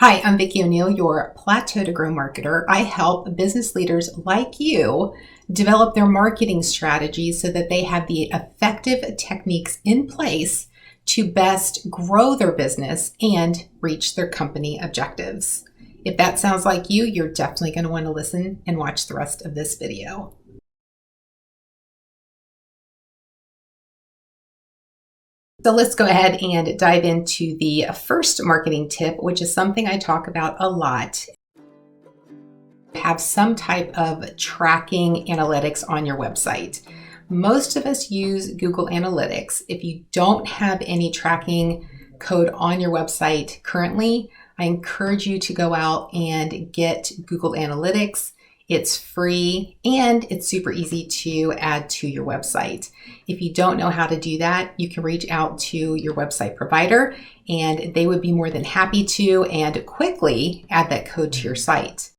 Hi, I'm Vicki O'Neill, your Plateau to Grow marketer. I help business leaders like you develop their marketing strategies so that they have the effective techniques in place to best grow their business and reach their company objectives. If that sounds like you, you're definitely going to want to listen and watch the rest of this video. So let's go ahead and dive into the first marketing tip, which is something I talk about a lot. Have some type of tracking analytics on your website. Most of us use Google Analytics. If you don't have any tracking code on your website currently, I encourage you to go out and get Google Analytics. It's free and it's super easy to add to your website. If you don't know how to do that, you can reach out to your website provider and they would be more than happy to and quickly add that code to your site.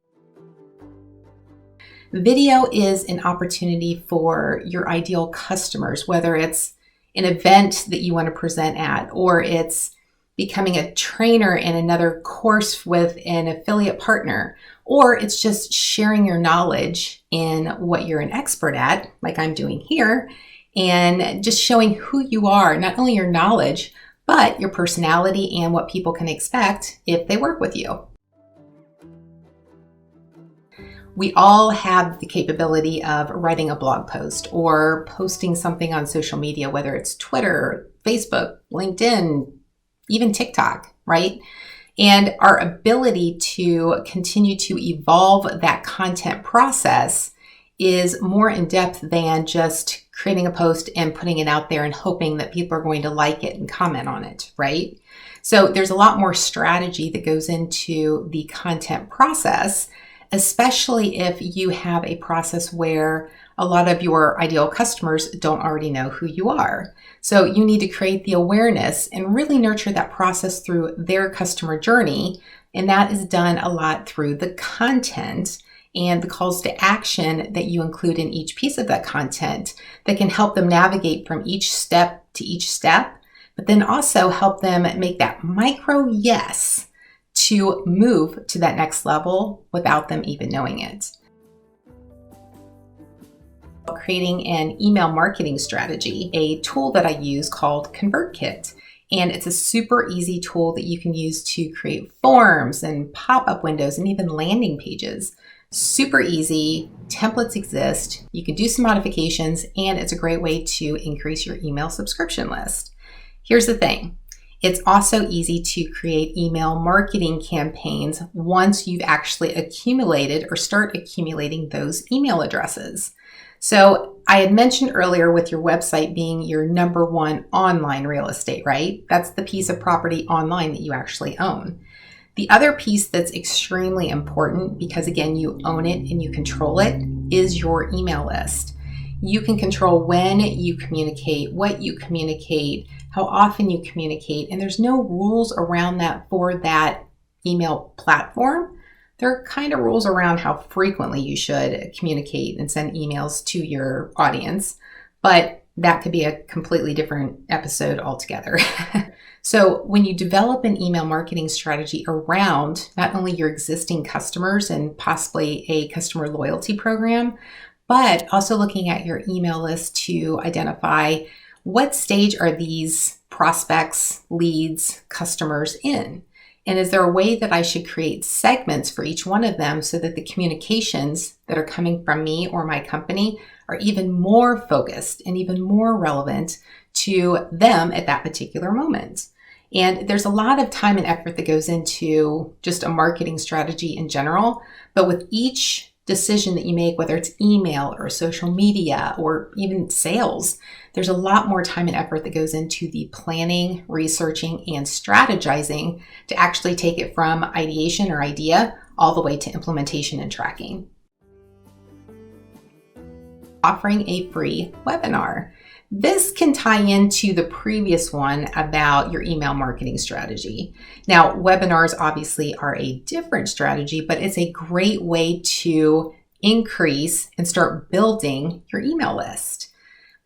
Video is an opportunity for your ideal customers, whether it's an event that you want to present at, or it's becoming a trainer in another course with an affiliate partner, or it's just sharing your knowledge in what you're an expert at, like I'm doing here, and just showing who you are, not only your knowledge, but your personality and what people can expect if they work with you. We all have the capability of writing a blog post or posting something on social media, whether it's Twitter, Facebook, LinkedIn, even TikTok, right? And our ability to continue to evolve that content process is more in depth than just creating a post and putting it out there and hoping that people are going to like it and comment on it, right? So there's a lot more strategy that goes into the content process, especially if you have a process where a lot of your ideal customers don't already know who you are. So you need to create the awareness and really nurture that process through their customer journey. And that is done a lot through the content and the calls to action that you include in each piece of that content that can help them navigate from each step to each step, but then also help them make that micro yes to move to that next level without them even knowing it. Creating an email marketing strategy, a tool that I use called ConvertKit. And it's a super easy tool that you can use to create forms and pop-up windows and even landing pages. Super easy, templates exist, you can do some modifications, and it's a great way to increase your email subscription list. Here's the thing. It's also easy to create email marketing campaigns once you've actually accumulated or start accumulating those email addresses. So I had mentioned earlier with your website being your number one online real estate, right? That's the piece of property online that you actually own. The other piece that's extremely important, because again, you own it and you control it, is your email list. You can control when you communicate, what you communicate, how often you communicate, and there's no rules around that for that email platform. There are kind of rules around how frequently you should communicate and send emails to your audience, but that could be a completely different episode altogether. So when you develop an email marketing strategy around not only your existing customers and possibly a customer loyalty program, but also looking at your email list to identify what stage are these prospects, leads, customers in? And is there a way that I should create segments for each one of them so that the communications that are coming from me or my company are even more focused and even more relevant to them at that particular moment? And there's a lot of time and effort that goes into just a marketing strategy in general, but with each decision that you make, whether it's email or social media or even sales, there's a lot more time and effort that goes into the planning, researching, and strategizing to actually take it from ideation or idea all the way to implementation and tracking. Offering a free webinar. This can tie into the previous one about your email marketing strategy. Now, webinars obviously are a different strategy, but it's a great way to increase and start building your email list.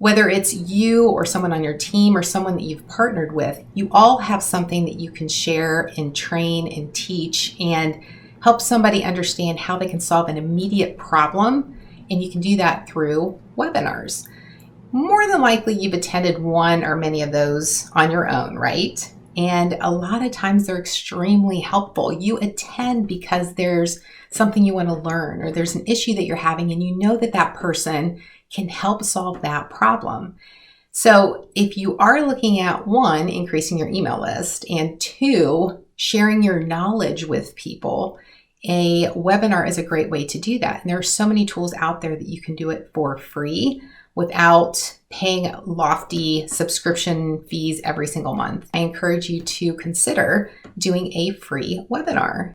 Whether it's you or someone on your team or someone that you've partnered with, you all have something that you can share and train and teach and help somebody understand how they can solve an immediate problem. And you can do that through webinars. More than likely, you've attended one or many of those on your own, right? And a lot of times they're extremely helpful. You attend because there's something you want to learn, or there's an issue that you're having and you know that that person can help solve that problem. So if you are looking at one, increasing your email list, and two, sharing your knowledge with people, a webinar is a great way to do that. And there are so many tools out there that you can do it for free without paying lofty subscription fees every single month. I encourage you to consider doing a free webinar.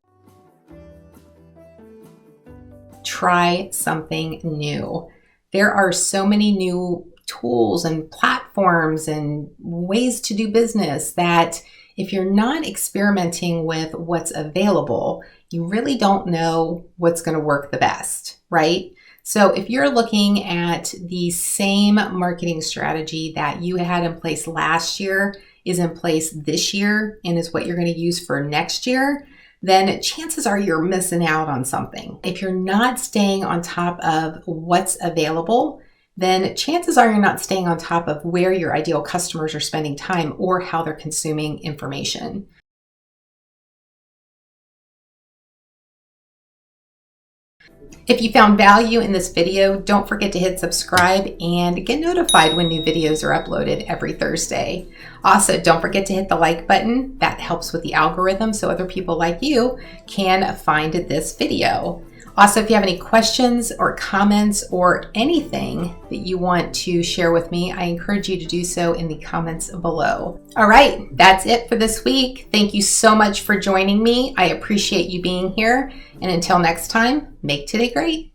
Try something new. There are so many new tools and platforms and ways to do business that if you're not experimenting with what's available, you really don't know what's going to work the best, right? So if you're looking at the same marketing strategy that you had in place last year is in place this year and is what you're going to use for next year, then chances are you're missing out on something. If you're not staying on top of what's available, then chances are you're not staying on top of where your ideal customers are spending time or how they're consuming information. If you found value in this video, don't forget to hit subscribe and get notified when new videos are uploaded every Thursday. Also, don't forget to hit the like button. That helps with the algorithm so other people like you can find this video. Also, if you have any questions or comments or anything that you want to share with me, I encourage you to do so in the comments below. All right, that's it for this week. Thank you so much for joining me. I appreciate you being here. And until next time, make today great.